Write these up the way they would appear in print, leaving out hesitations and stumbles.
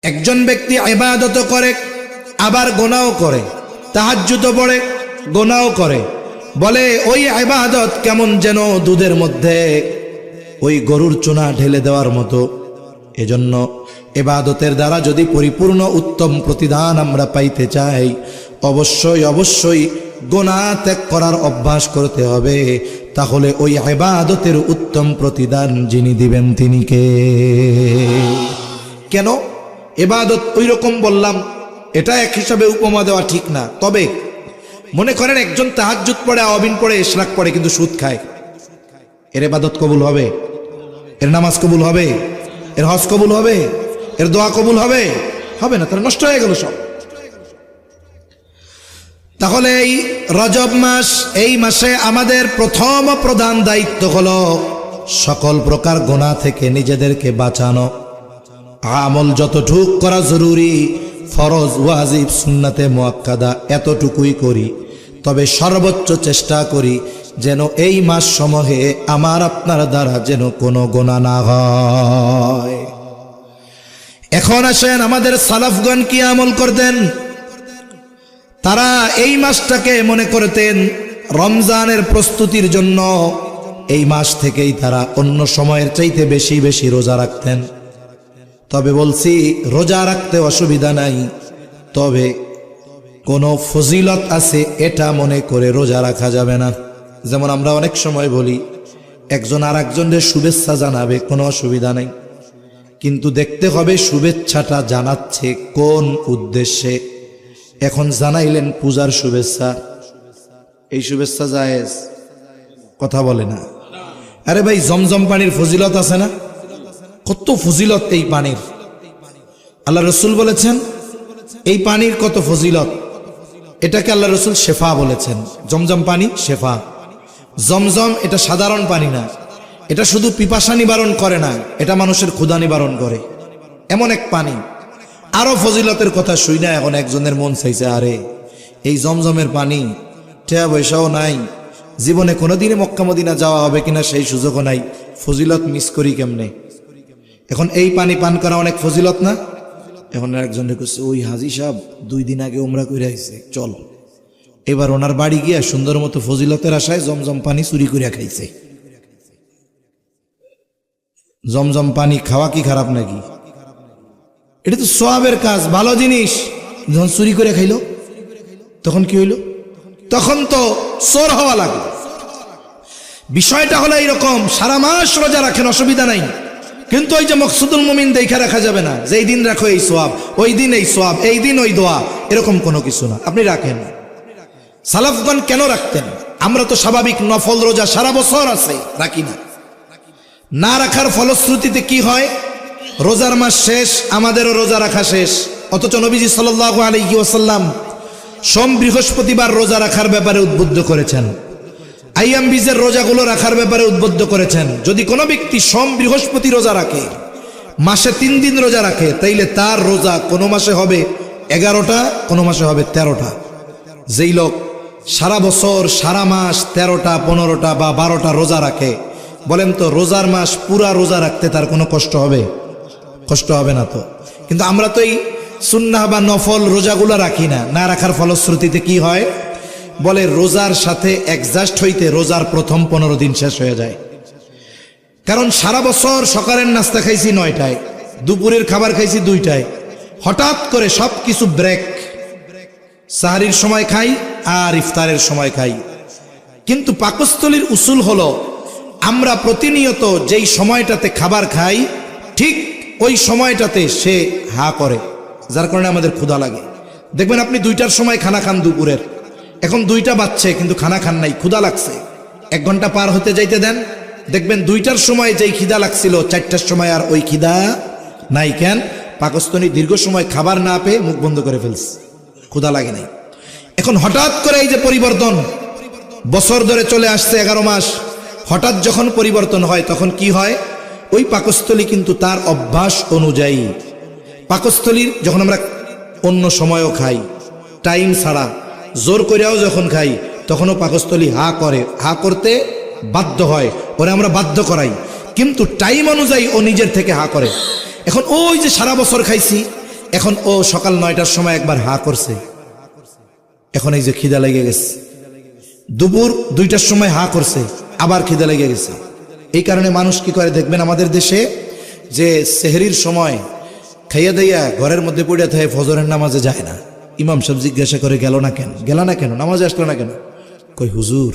একজন ব্যক্তি ইবাদত করে আবার গুনাহও করে, তাহাজ্জুদও পড়ে গুনাহও করে, বলে ওই ইবাদত কেমন যেন দুধের মধ্যে ওই গরুর চুনা ঢেলে দেওয়ার মতো। এজন্য ইবাদতের দ্বারা যদি পরিপূর্ণ উত্তম প্রতিদান আমরা পাইতে চাই, অবশ্যই অবশ্যই গুনাহ ত্যাগ করার অভ্যাস করতে হবে। তাহলে ওই ইবাদতের উত্তম প্রতিদান যিনি দিবেন তিনি কে? কেন ইবাদত ওই রকম বললাম, এটা এক হিসাবে উপমা দেওয়া ঠিক না। তবে মনে করেন একজন তাহাজ্জুদ পড়ে, আওয়াবিন পড়ে, ইশরাক পড়ে, কিন্তু সুদ খায়, এর ইবাদত কবুল হবে? এর নামাজ কবুল হবে? এর হজ কবুল হবে? এর দোয়া কবুল হবে? হবে না, তার নষ্ট হয়ে গেল সব। তাহলে এই রজব মাস, এই মাসে আমাদের প্রথম প্রধান দায়িত্ব হলো সকল প্রকার গুনাহ থেকে নিজেদেরকে বাঁচানো। আমল যতটুক করা জরুরি, ফরজ, ওয়াজিব, সুন্নাতে মুআক্কাদা এতটুকুই করি। তবে সর্বোচ্চ চেষ্টা করি যেন এই মাস সমূহে আমার আপনার দ্বারা যেন কোনো গুনাহ না হয়। এখন আসেন আমাদের সালাফগণ কি আমল করতেন? তারা এই মাসটাকে মনে করতেন রমজানের প্রস্তুতির জন্য। এই মাস থেকেই তারা অন্য সময়ের চাইতে বেশি বেশি রোজা রাখতেন। তবে বলছি, রোজা রাখতে অসুবিধা নাই, তবে কোনো ফজিলত আছে এটা মনে করে রোজা রাখা যাবে না। যেমন আমরা অনেক সময় বলি একজন আর একজনের শুভেচ্ছা জানাবে, কোনো অসুবিধা নাই, কিন্তু দেখতে হবে শুভেচ্ছাটা জানাচ্ছে কোন উদ্দেশ্যে। এখন জানাইলেন পূজার শুভেচ্ছা, এই শুভেচ্ছা জায়েজ? কথা বলে না। আরে ভাই, জমজম পানির ফজিলত আছে না? কত ফজিলত এই পানির! আল্লাহ রসুল বলেছেন এই পানির কত ফজিলত। এটাকে আল্লাহ রসুল শেফা বলেছেন। জমজম পানি শেফা। জমজম এটা সাধারণ পানি না, এটা শুধু পিপাসা নিবারণ করে না, এটা মানুষের ক্ষুধা নিবারণ করে, এমন এক পানি। আরো ফজিলতের কথা শুই না, এখন একজনের মন চাইছে আরে এই জমজমের পানি, টাকা পয়সাও নাই, জীবনে কোনোদিনে মক্কা মদিনা যাওয়া হবে কিনা সেই সুযোগও নাই, ফজিলত মিস করি কেমনে? এখন এই পানি পান করা অনেক ফজিলত না? এখন একজন কইছে ওই হাজি সাহেব 2 দিন আগে উমরা করে আইছে, চল এবার ওনার বাড়ি গিয়া সুন্দর মতো ফজিলতের আশায় জমজম পানি চুরি করিয়া খাইছে। জমজম পানি খাওয়া কি খারাপ নাকি? এটা তো সওয়াবের কাজ, ভালো জিনিস। যখন চুরি করে খাইলো তখন কি হইল? তখন তো চোর হওয়া লাগলো। বিষয়টা হলো এইরকম, সারা মাস রোজা রাখেন অসুবিধা নাই, কিন্তু ওই যে মকসুদুল মুমিন দেখা রাখা যাবে না, যে এই দিন রাখো এই সওয়াব, ওই দিন এই সওয়াব, এই দিন ওই দোয়া, এরকম কোনো কিছু না। আপনি রাখেন। সালাফগণ কেন রাখতেন? আমরা তো স্বাভাবিক নফল রোজা সারা বছর আছে, রাখি না। না রাখার ফলশ্রুতিতে কি হয়? রোজার মাস শেষ, আমাদেরও রোজা রাখা শেষ। অথচ নবীজি সাল্লাল্লাহু আলাইহি ওয়াসাল্লাম সোম বৃহস্পতিবার রোজা রাখার ব্যাপারে উদ্বুদ্ধ করেছেন, আইয়াম বীজের রোজাগুলো রাখার ব্যাপারে উদ্বুদ্ধ করেছেন। যদি কোনো ব্যক্তি সোম বৃহস্পতি রোজা রাখে, মাসে 3 দিন রোজা রাখে, তাইলে তার রোজা কোনো মাসে হবে 11টা, কোনো মাসে হবে 13টা। যেই লোক সারা বছর সারা মাস 13টা, 15টা বা 12টা রোজা রাখে, বলেন তো রোজার মাস পুরা রোজা রাখতে তার কোনো কষ্ট হবে? কষ্ট হবে না তো। কিন্তু আমরা তো এই সুন্নাহ বা নফল রোজাগুলো রাখি না। না রাখার ফলশ্রুতিতে কি হয়? বলে রোজার সাথে অ্যাডজাস্ট হইতে রোজার প্রথম 15 দিন শেষ হয়ে যায়। কারণ সারা বছর সকালের নাস্তা খাইছি 9টায়, দুপুরের খাবার খাইছি 2টায়, হঠাৎ করে সব কিছু ব্রেক। সাহরির সময় খাই আর ইফতারের সময় খাই। কিন্তু পাকস্থলীর উসুল হলো আমরা প্রতিনিয়ত যেই সময়টাতে খাবার খাই ঠিক ওই সময়টাতে সে হা করে, যার কারণে আমাদের ক্ষুধা লাগে। দেখবেন আপনি 2টার সময় খানা খান দুপুরের, এখন 2টা বাজছে কিন্তু খানা খান নাই, ক্ষুধা লাগছে। 1 ঘন্টা পার হতে যাইতে দেন, দেখবেন 2টার সময় যেই খিদা লাগছিল 4টার সময় আর ওই খিদা নাই। কেন? পাকস্থলী দীর্ঘ সময় খাবার না পেয়ে মুখ বন্ধ করে ফেলছে, ক্ষুধা লাগে নাই। এখন হঠাৎ করে এই যে পরিবর্তন বছর ধরে চলে আসছে 11 মাস, হঠাৎ যখন পরিবর্তন হয় তখন কি হয়? ওই পাকস্থলী কিন্তু তার অভ্যাস অনুযায়ী, পাকস্থলীর যখন আমরা অন্য সময়ও খাই টাইম ছাড়া, জোর করেও যখন খাই তখনও পাকস্থলী হা করে, হা করতে বাধ্য হয়, ওরা আমরা বাধ্য করাই, কিন্তু টাইম অনুযায়ী ও নিজের থেকে হা করে। এখন ওই যে সারা বছর খাইছি এখন ও সকাল 9টার সময় একবার হা করছে, এখন এই যে খিদা লেগে গেছে। দুপুর 2টার সময় হা করছে, আবার খিদা লেগে গেছে। এই কারণে মানুষ কি করে দেখবেন আমাদের দেশে, যে সেহরির সময় খাইয়া দাইয়া ঘরের মধ্যে পড়িয়া থাকে, ফজরের নামাজে যায় না। ইমাম সাহেব জিজ্ঞাসা করে গেল না কেন, নামাজে আসলো না কেন? কই হুজুর,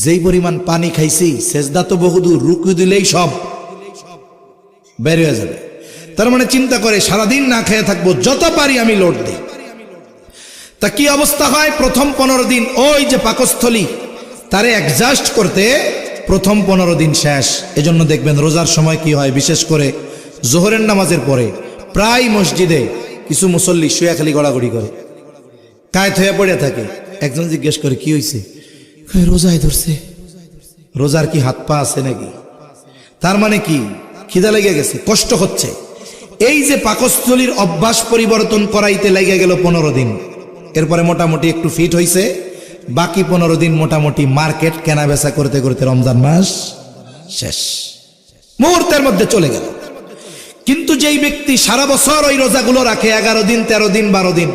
যেই পরিমাণ পানি খাইছি, সেজদা তো বহুদূর, রুকু দিলেই সব বের হয়ে যাবে। তার মানে চিন্তা করে সারাদিন না খেয়ে থাকবো, যত পারি আমি লোড দিই। তা কি অবস্থা হয়? প্রথম 15 দিন ওই যে পাকস্থলী তারে অ্যাডজাস্ট করতে প্রথম 15 দিন শেষ। এজন্য দেখবেন রোজার সময় কি হয়, বিশেষ করে জোহরের নামাজের পরে প্রায় মসজিদে কিছু মুসল্লি শুয়ে খালি গড়াগড়ি করে, কায়েত হয়ে পড়ে থাকে। একজন জিজ্ঞেস করে কি হয়েছে? রোজায় ধরছে। রোজার কি হাত পা আছে নাকি? তার মানে কি, খিদা লেগে গেছে, কষ্ট হচ্ছে। এই যে পাকস্থলীর অভ্যাস পরিবর্তন করাইতে লেগে গেল 15 দিন, এরপরে মোটামুটি একটু ফিট হইছে। বাকি 15 দিন মোটামুটি মার্কেট কেনা বেচা করতে করতে রমজান মাস শেষ, মুহূর্তের মধ্যে চলে গেল। কিন্তু যেই ব্যক্তি সারা বছর ওই রোজাগুলো রাখে, 11 দিন 13 দিন 12 দিন,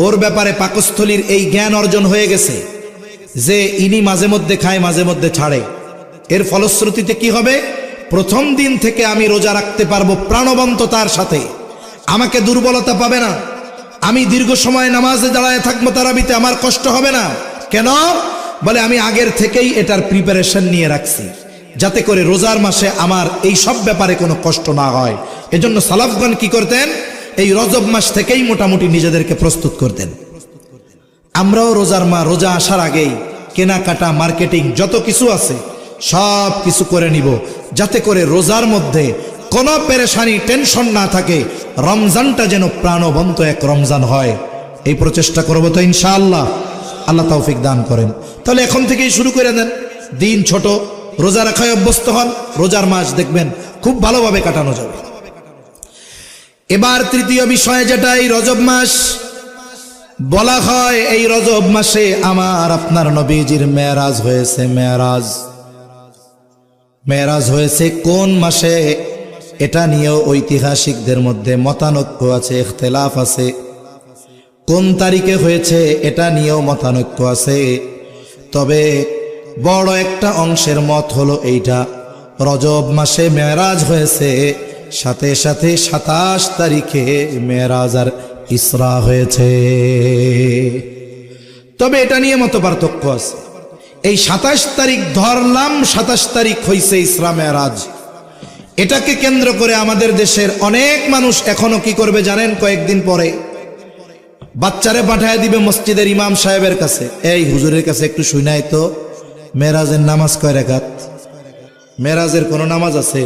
ওর ব্যাপারে পাকস্থলীর এই জ্ঞান অর্জন হয়ে গেছে যে ইনি মাঝে মধ্যে খায়, মাঝে মধ্যে ছাড়ে। এর ফলশ্রুতিতে কি হবে? প্রথম দিন থেকে আমি রোজা রাখতে পারবো প্রাণবন্ততার সাথে, আমাকে দুর্বলতা পাবে না। আমি দীর্ঘ সময় নামাজে দাঁড়ায় থাকবো তারাবিতে, আমার কষ্ট হবে না। কেন? বলে আমি আগের থেকেই এটার প্রিপারেশন নিয়ে রাখছি, যাতে করে রোজার মাসে আমার এই সব ব্যাপারে কোনো কষ্ট না হয়। এজন্য সালাফগণ কি করতেন? এই রজব মাস থেকেই মোটামুটি নিজেদেরকে প্রস্তুত করতেন। আমরাও রোজা আসার আগেই কেনাকাটা, মার্কেটিং যত কিছু আছে সব কিছু করে নিব, যাতে করে রোজার মধ্যে কোনো পেরেশানি, টেনশন না থাকে। রমজানটা যেন প্রাণবন্ত এক রমজান হয়, এই প্রচেষ্টা করবো তো ইনশাআল্লাহ। আল্লাহ তৌফিক দান করেন। তাহলে এখন থেকেই শুরু করে দেন। দিন ছোট, রোজা রাখায় অভ্যস্ত হন, রোজার মাস দেখবেন খুব ভালোভাবে কাটানো যাবে। এবার তৃতীয় বিষয়, যেটা এই রজব মাস বলা হয়, এই রজব মাসে আমার আপনার নবীজির মেরাজ হয়েছে। মেরাজ হয়েছে কোন মাসে? এটা নিয়েও ঐতিহাসিকদের মধ্যে মতানৈক্য আছে, ইখতিলাফ আছে। কোন তারিখে হয়েছে এটা নিয়েও মতানৈক্য আছে। তবে বড় একটা অংশের মত হলো এইটা, রজব মাসে মেরাজ হয়েছে, সাথে সাথে 27 তারিখে মেরাজ আর ইসরা হয়েছে। তবে এটা নিয়ে মত পার্থক্য আছে। এই 27 তারিখ ধরলাম, 27 তারিখ হয়েছে ইসরা মেরাজ। এটাকে কেন্দ্র করে আমাদের দেশের অনেক মানুষ এখনো কি করবে জানেন? কয়েকদিন পরে বাচ্চারে পাঠায় দিবে মসজিদের ইমাম সাহেবের কাছে, এই হুজুরের কাছে একটু শুনাই তো, মেরাজের নামাজ কয় রাকাত? মেরাজের কোনো নামাজ আছে?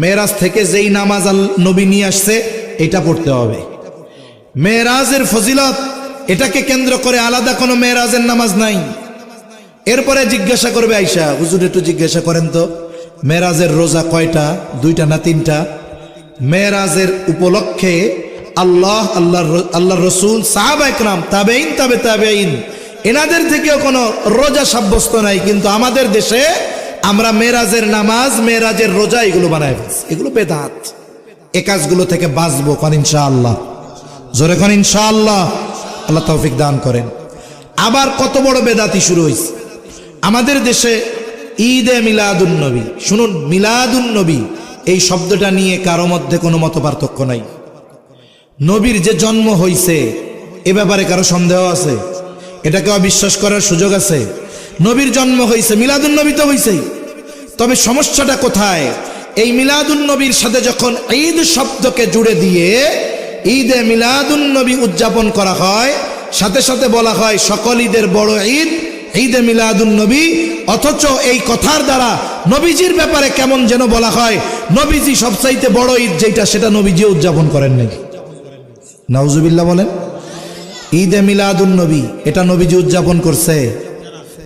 মেরাজ থেকে যেই নামাজ নবী নিয়ে আসছে এটা পড়তে হবে। মেরাজের ফজিলত, এটাকে কেন্দ্র করে আলাদা কোনো মেরাজের নামাজ নাই। এরপরে জিজ্ঞাসা করবে আইসা, হুজুর একটু জিজ্ঞাসা করেন তো, মেরাজের রোজা কয়টা? 2টা না 3টা? মেরাজের উপলক্ষে আল্লাহর রসুল, সাহাবা একরাম, তাবেঈন, তাবেঈন, এনাদের থেকেও কোনো রোজা সাব্যস্ত নাই। কিন্তু আমাদের দেশে আমরা মেরাজের নামাজ, মেরাজের রোজা এগুলো বানাই ফেলছি। এগুলো বেদাত। এ কাজগুলো থেকে বাঁচবো কোন ইনশাআল্লাহ, জোরে কোন ইনশাআল্লাহ। আল্লাহ তৌফিক দান করেন। আবার কত বড় বেদাতি শুরু হয়েছে আমাদের দেশে, ঈদে মিলাদুন নবী। শুনুন, মিলাদুন নবী এই শব্দটা নিয়ে কারো মধ্যে কোনো মত পার্থক্য নাই। নবীর যে জন্ম হইছে এ ব্যাপারে কারো সন্দেহ আছে? এটাকে অবিশ্বাস করার সুযোগ আছে? নবীর জন্ম হইছে, মিলাদুন নবী তো হইছেই। তবে সমস্যাটা কোথায়? এই মিলাদুন নবীর সাথে যখন ঈদ শব্দকে জুড়ে দিয়ে ঈদে মিলাদুন নবী উদযাপন করা হয়, সাথে সাথে বলা হয় সকল ঈদের বড় ঈদ ঈদে মিলাদুন নবী। অথচ এই কথার দ্বারা নবীজির ব্যাপারে কেমন যেন বলা হয়, নবীজি সবচাইতে বড় ঈদ যেটা, সেটা নবীজি উদযাপন করেন নাকি? নাউজুবিল্লাহ বলেন। ঈদে মিলাদুন নবী এটা নবীজি উদযাপন করছে।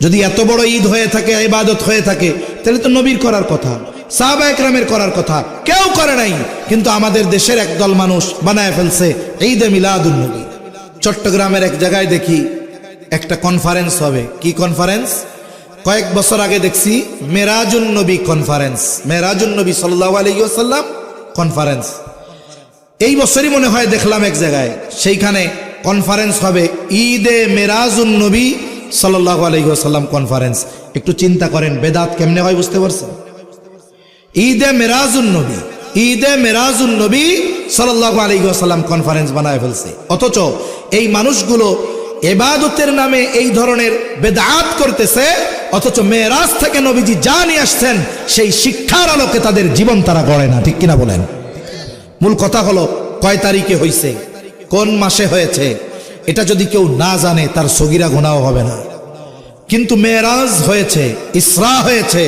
যদি এত বড় ঈদ হয়ে থাকে, ইবাদত হয়ে থাকে, তাহলে তো নবীর করার কথা, সাহাবা একরামের করার কথা। কেউ করে নাই, কিন্তু আমাদের দেশের একদল মানুষ বানায় ফেলছে ঈদে মিলাদুন নবী। চট্টগ্রামের এক জায়গায় দেখি একটা কনফারেন্স হবে। কি কনফারেন্স? কয়েক বছর আগে দেখছি মেরাজুন নবী কনফারেন্স, মেরাজুন নবী সাল্লাল্লাহু আলাইহি ওয়াসাল্লাম কনফারেন্স। এই বছরই মনে হয় দেখলাম এক জায়গায়, সেইখানে কনফারেন্স হবে ঈদে মেরাজুন নবী সাল্লাল্লাহু আলাইহি ওয়াসাল্লাম কনফারেন্স। একটু চিন্তা করেন বেদাত কেমনে হয়, বুঝতে পারছেন? ঈদে মেরাজুন নবী, ঈদে মেরাজুন নবী সাল্লাল্লাহু আলাইহি ওয়াসাল্লাম কনফারেন্স বানায় ফেলছে। অথচ এই মানুষগুলো ইবাদতের নামে এই ধরনের বেদাত করতেছে, অথচ মেরাজ থেকে নবীজি যা নিয়ে আসছেন সেই শিক্ষার আলোকে তাদের জীবন তারা গড়ে না। ঠিক কিনা বলেন? মূল কথা হলো কয় তারিখে হয়েছে, কোন মাসে হয়েছে, এটা যদি কেউ না জানে তার সগীরা গুনাহ হবে না। কিন্তু মেরাজ হয়েছে, ইসরা হয়েছে,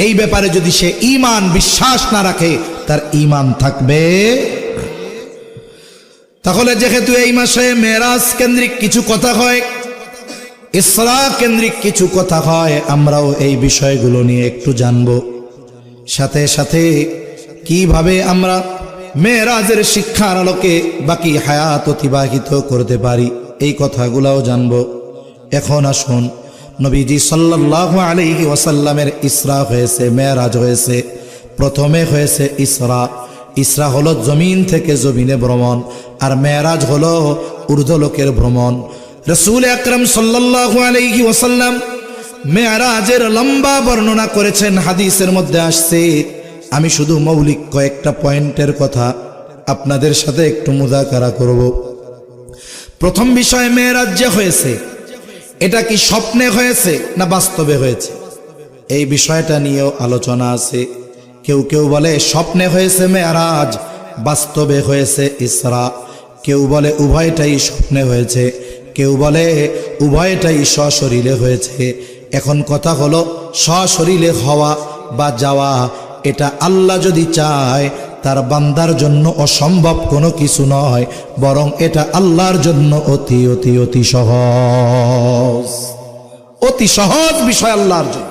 এই ব্যাপারে যদি সে ঈমান বিশ্বাস না রাখে তার ঈমান থাকবে। তাহলে যেহেতু এই মাসে মেরাজ কেন্দ্রিক কিছু কথা হয়, ইসরা কেন্দ্রিক কিছু কথা হয়, আমরাও এই বিষয়গুলো নিয়ে একটু জানবো। সাথে সাথে কিভাবে আমরা মেরাজের শিক্ষার আলোকে বাকি হায়াত অতিবাহিত করতে পারি এই কথাগুলোও জানবো। এখন আসুন, নবীজি সাল্লাল্লাহু আলাইহি ওয়াসাল্লামের ইসরা হয়েছে, মেরাজ হয়েছে। প্রথমে হয়েছে ইসরা। ইসরা হলো জমিন থেকে জমিনে ভ্রমণ, আর মেরাজ হলো ঊর্ধ্বলোকের ভ্রমণ। রাসূল আকরাম সাল্লাল্লাহু আলাইহি ওয়াসাল্লাম মেরাজের লম্বা বর্ণনা করেছেন, হাদিসের মধ্যে আসছে। আমি শুধু মৌলিক কয়েকটা পয়েন্টের কথা আপনাদের সাথে একটু মুযাকারা করব। প্রথম বিষয়, মেরাজ যে হয়েছে এটা কি স্বপ্নে হয়েছে না বাস্তবে হয়েছে, এই বিষয়টা নিয়েও আলোচনা আছে। কেউ কেউ বলে স্বপ্নে হয়েছে মেরাজ, বাস্তবে হয়েছে ইসরা। কেউ বলে উভয়টাই স্বপ্নে হয়েছে, কেউ বলে উভয়টাই সশরীরে হয়েছে। এখন কথা হলো, সশরীরে হওয়া বা যাওয়া এটা আল্লাহ যদি চায় তার বান্দার জন্য অসম্ভব কোনো কিছু নয়, বরং এটা আল্লাহর জন্য অতি অতি অতি সহজ, অতি সহজ বিষয় আল্লাহর জন্য।